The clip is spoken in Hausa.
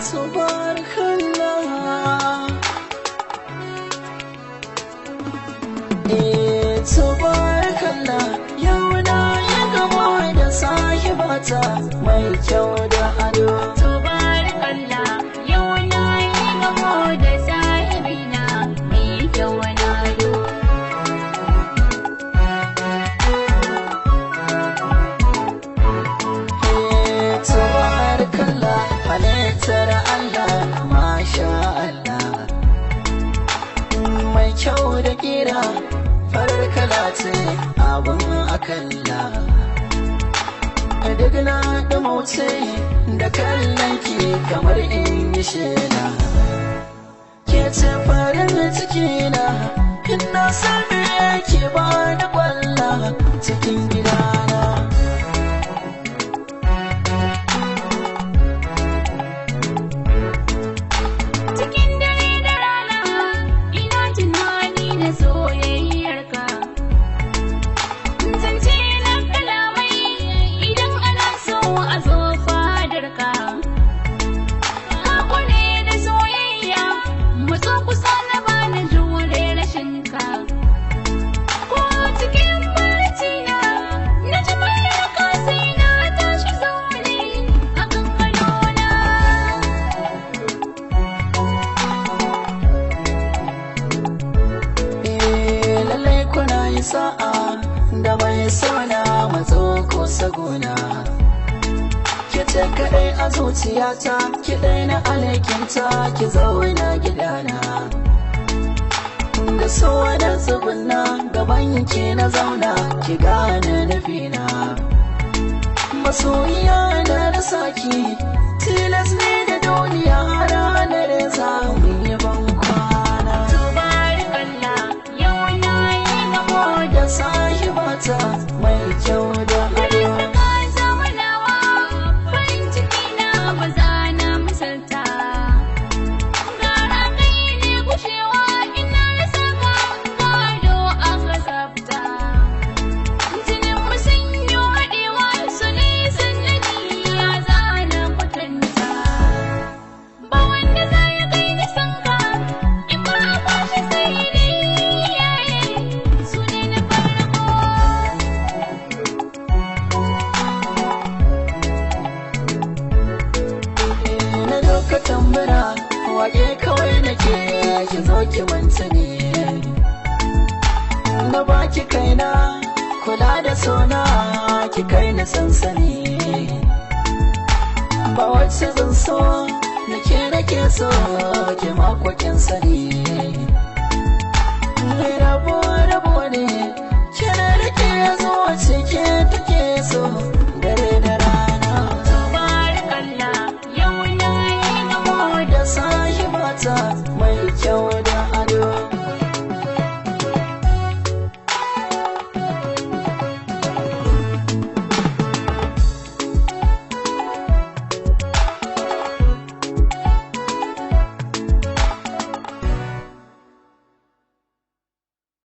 Subhanallah, Subhanallah, yau na yi gamo da sahibata mai kyau da ado. Subhanallah, yau na yi gamo da sahibina mai kyau da ado. Subhanallah, halittar Allah, masha Allah, mai kyau da kira, farar kala ce abun akalla. Duk na da mauce da kallon ki kamar in yi shela. Ke ce farin ciki na, ina san me ke ba da kwalla cikin gidana. Cikin dare da rana ina tunani na soyayyarka. Zance na kalamai idan ana so a zo fadarka. Hakuri da soyayya matso kusa na bani jure rashinka. Ko cikin barci na ji muryarka sai na tashi zaune a kan gadona. Lallai kuna yi sa'a da mai sona matso ko sagona. Ki ce kaɗai a zuciyata, ki ɗai na alaikinta, ki zauna gidana. Da so da tsibina gaban ki na zauna, ki gane nufina. Masoyiya na rasa ki, tilas ne da duniya ranar za mu yi ban kwana. Subhanallah, yau na yi gamo da Da sahibata mai kyau da ado. ka zama nawa, farin ciki na ba za na misalta. Gara kai ne gushewa ina rasa ka gado a kasafta. Jinin mu sun yi haɗewa su ne sannadi ya zana kwatanta. Ba wanda za ya kai da sanka in ba a kwashe sai ne iyaye su ne na farko. Na doka tambura wake kawai nake ki zo ki manta ne. Na baki kaina kula da sona ki kai na sansani. Ba wacce zan so nake so ki makwakin sani. Rabo ne kina da ke zuwa cike take so.